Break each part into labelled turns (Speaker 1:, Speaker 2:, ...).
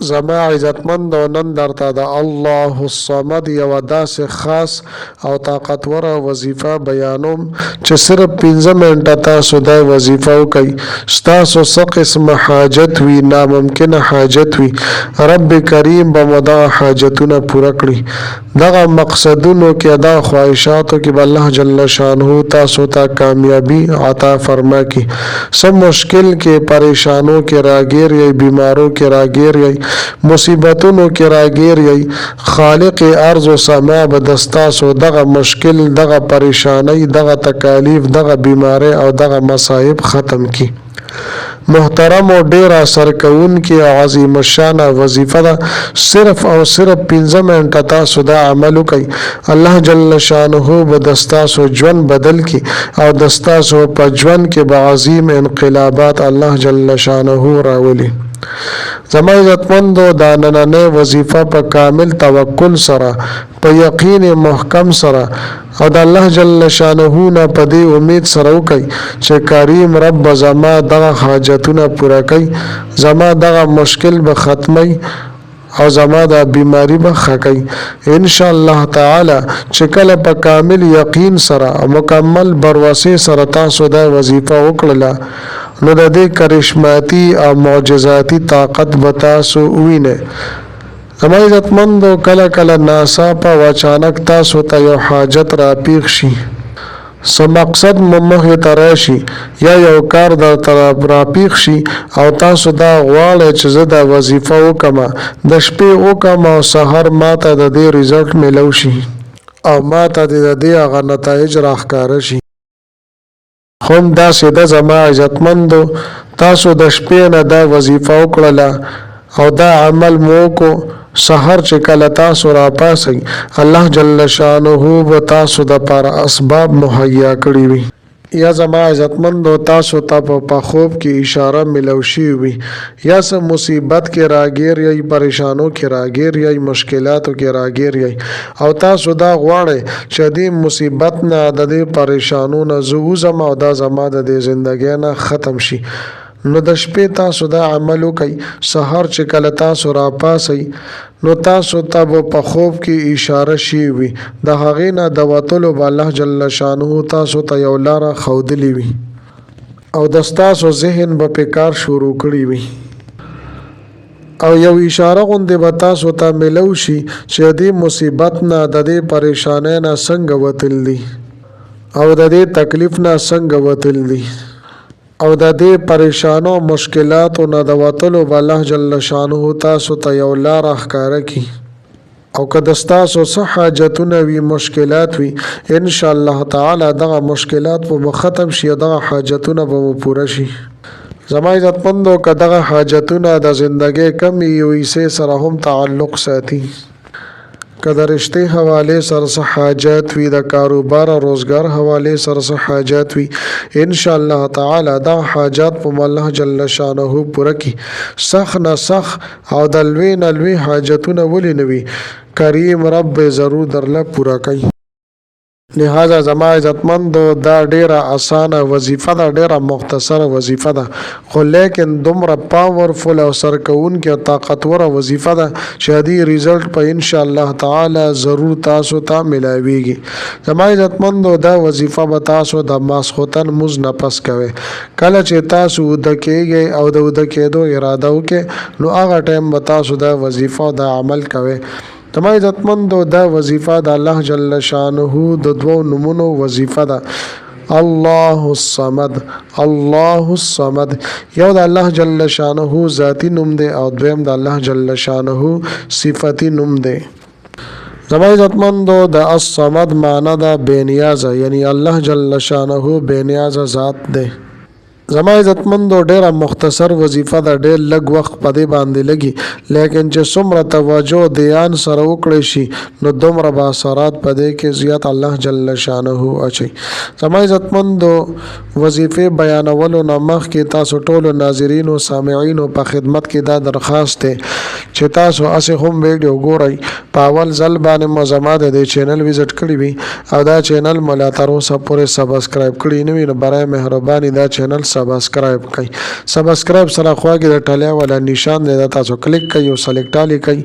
Speaker 1: زما عزتمند او نن درته د الله الصمد یو داسې خاص او طاقتور وظیفه بیانوم چې صرف 15 منټه تاسو دا وظیفه وکړئ. ستاسو څه قسم حاجت وي، ناممکنه حاجت وي، رب کریم به مو دغه حاجتونه پوره کړي. دغه مقصدونو کې دا خواهشاتو کې به الله جل شانه تاسو ته کامیابی عطا فرما کړي. سم مشکل کې، پریشانو کې راګیر یې، بیمارو کې راګیر یې، مصیبتونو کې راګیر یې، خالق ارض و سما به دستاسو دغه مشکل، دغه پریشانی، دغه تکالیف، دغه بیماری او دغه مصائب ختم کی. محترم او ډیر اثر کوونکی او عظیم الشان وظیفه ده. صرف او صرف 15 منټه تاسو دا عمل وکړئ. الله جل شانه به دستاسو ژوند بدل کی او دستاسو په ژوند کې به عظیم انقلابات الله جل شانه راولي. زما عزتمندو دا نننۍ وظیفه په کامل توکل سره، په یقین محکم سره او د الله جل شانه نه په دې امید سره وکړئ چې کریم رب زما دغه حاجتونه پوره کوي، زما دغه مشکل به ختمي او زما د بیماری به ښه کوي. ان شاء الله تعالی چې کله په کامل یقین سره او مکمل بروسې سره تاسو دا وظیفه وکړله، نو د دې کرشماتی او معجزاتی طاقت به تاسو ووینئ. زما عزتمندو کله کله ناڅاپه او اچانک تاسو ته یو حاجت راپیښ شي، څه مقصد مو مخې ته راشي یا یو کار درته راپیښ شي او تاسو دا غواړئ چې زه دا وظیفه وکړم، د شپې وکړم او سحر ماته د دې ریزلټ میلو شي او ماته د دې هغه نتایج راښکاره شي. خو همداسې ده زما عزتمندو، تاسو د شپې نه دا وظیفه وکړله او دا عمل مو وکړو، سحر چې کله تاسو راپاسئ الله جل شانه به تاسو دپاره اسباب مهیا کړي وي. یا زما عزتمندو تاسو ته په خوب کې اشاره ملو شوې وي، یا څه مصیبت کې راګیر یې، پریشانو کې راګیر یې، مشکلاتو کې راګیر یې او تاسو دا غواړئ چې دې مصیبت نه، د دې پریشانو نه زه وځم او دا زما د دې زندګۍ نه ختم شي. نو د شپې تاسو دا عمل وکئ، سحر چې کله تاسو راپاسئ نو تاسو ته به په خوب کې اشاره شوې وي، د هغې نه د وتلو به الله جل شانه تاسو ته یو لاره ښودلې وي او د ستاسو ذهن به پې کار شروع کړی وي او یو اشاره غوندې به تاسو ته میلو شي چې دې مصیبت نه، د دې پریشانۍ نه څنګه وتل دي او د دې تکلیف نه څنګه وتل دي او د دې پریشانو مشکلاتو نه د وتلو به الله جل شانه تاسو ته یو لاره ښکاره کړي. او که د ستاسو څه حاجتونه وي، مشکلات وي، ان شاء الله تعالی دغه مشکلات به ختم شي او دغه حاجتونه به مو پوره شي. زما عزتمندو که دغه حاجتونه د زندګۍ کم یو حصې سره هم تعلق ساتي، که د رشتې حوالې سره څه حاجت وي، د کاروبار او روزګار حوالې سره څه حاجت وي، ان شاء الله تعالی دا حاجات په الله جل شانه پوره کړي. سخت نه سخت او د لوی نه لوی حاجتونه ولې نه وي، کریم رب ضرور درله پوره کوي. لہذا زما عزتمندو دا ډیره اسانه وظیفه ده، ډیره مختصره وظیفه ده، خو لیکن دومره پاورفل او سرکونکې او طاقتوره وظیفه ده چې دې ریزلټ په ان شاء الله تعالی ضرور تاسو ته ملاویږي. زما عزتمندو دا وظیفه به تاسو د ماسخوتن مونځ نه پس کوئ. کله چې تاسو ویده کیږئ او د ویده کېدو اراده وکړئ نو هغه ټایم به تاسو دا وظیفه او دا عمل کوئ. زما عزتمندو دا وظیفه د الله جل شانه د دوو نومونو وظیفه ده، الله الصمد. الله الصمد یو د الله جل شانه ذاتی نوم دی او دویم د الله جل شانه صفتی نوم دی. زما عزتمندو د الصمد معنی ده بېنیازه، یعنی الله جل شانه بېنیازه ذات دی. زما عزتمندو ډیره مختصر وظیفه ده، ډیر لږ وخت په دې باندې لګي، لیکن چې څومره توجه دیان سره وکړی شي نو دومره به اثرات په دې کې زیات الله جل شانه اچي. زما عزتمندو وظیفې بیانولو نه مخکې تاسو ټولو ناظرینو سامعینو په خدمت کې دا درخواست دی چې تاسو اسې هم ویډیو ګورئ، په اول ځل باندې مو زما د دې چینل وزټ کړی وي او دا چینل مو لا تر اوسه پورې سبسکرایب کړی نه وي نو برای مهرباني دا چینل سبسکرایب کړئ سبسکرایب سره خواږه د ټاله ولا نشان دی تاسو کلیک کړئ او سلیکټ علی کړئ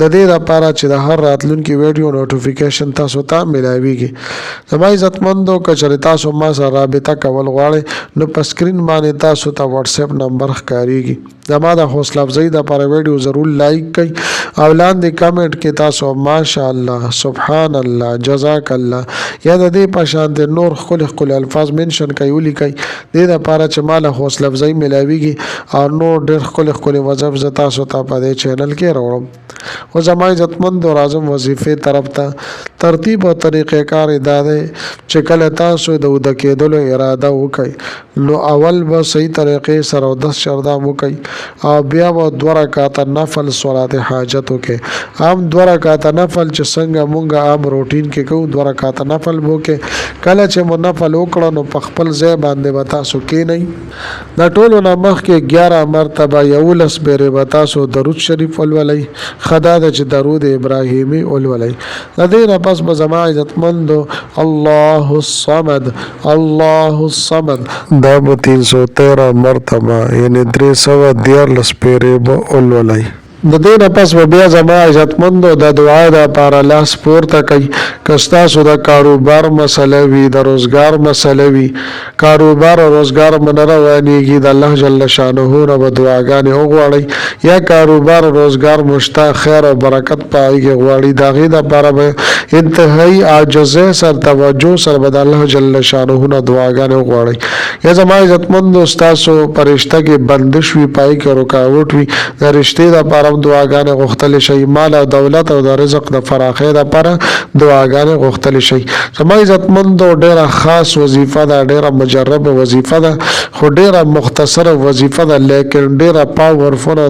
Speaker 1: د دې لپاره چې د هر راتلونکي ویډیو نوټیفیکیشن تاسو ته ملایويږي زما عزتمندو کچری تاسو ما سره رابطه کول غواړئ نو په سکرین باندې تاسو ته واتس اپ نمبر ښکاریږي زما د حوصله افزایی د لپاره ویډیو ضرور لایک کړئ او لاندې کمنټ کې تاسو ماشاءالله سبحان الله جزاک الله یا د دې په شان د نور خل الفاظ منشن کوي ولیکئ د لپاره چې مال حوصله افزایی ملاويږي او نور ډېر خل وظایف ز تاسو ته په دې چینل کې راوړم او زما عزتمند او اعظم وظیفه طرف ته ترتیب او طریقې کار ادا ده چې کله تاسو د ود کېدلو اراده وکړئ نو اول به صحیح طریقې سره 10 شردام وکړئ او بیا به 2 رکعات نفل صلات حاجت وکړي عام 2 رکعات نفل چې څنګه مونږه عام روټین کې کوو 2 رکعات نفل وکړي کله چې مو نفل وکړو نو په خپل ځای باندې به تاسو کې نه د ټولو نه مخکې 11 مرتبه یولس بیره به تاسو درود شریف ولولئ خدا د چې درود ابراهیمی ولولئ د دې نه پس به زما عزتمندو الله الصمد الله الصمد دا به 313 مرتبه یعنی 314 پیره به ولولئ د دې نه پس بیا زما عزتمندو د دعا د لپاره لاس پورته کوي کستا سو د کاروبار مسله وي د روزګار مسله وي کاروبار او روزګار منره وانيږي د الله جل شانه نه دعاګانې وغواړي یا کاروبار او روزګار مشتاق خیر او برکت پایږي غواړي دا غي د لپاره انتهایی عاجزه سر توجه سر د الله جل شانه نه دعاګانې وغواړي یا زما عزتمندو تاسو پرشته کې بندش وي پای کې رکاوټ وي د رشتې د لپاره دعاګانې غوښتل شي مال او دولت او د رزق د فراخۍ لپاره دعاګانې غوښتل شي زما عزتمند ډېره خاص وظیفه ده ډېره مجرب وظیفه ده خو ډېره مختصره وظیفه ده لیکن ډېره پاورفل او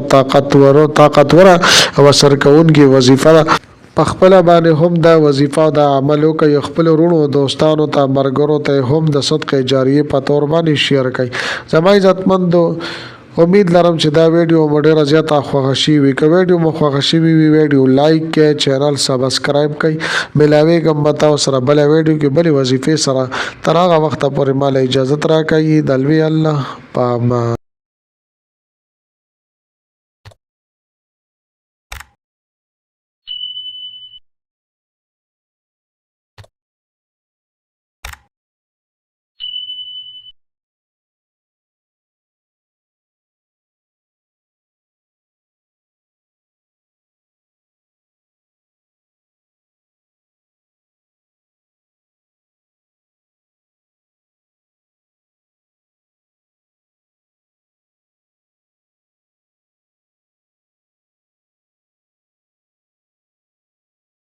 Speaker 1: طاقتوره او سرکونکې وظیفه ده په خپل باندې هم دا وظیفه دا عملو کوي خپل ورونو دوستانو ته مرګرو ته هم د صدقه جاریه په تور باندې شیر کوي زما عزتمندو امید لرم چې دا ویډیو مو ډیره زیاته خوښ شي وي که ویډیو مو خوښ شي وي ویډیو لایک کړئ چینل سبسکرایب کړئ ملاوي کوم تاسو سره بل ویډیو کې بل وظیفه سره تر هغه وخت پورې مال اجازه راکړئ دلوي الله پاما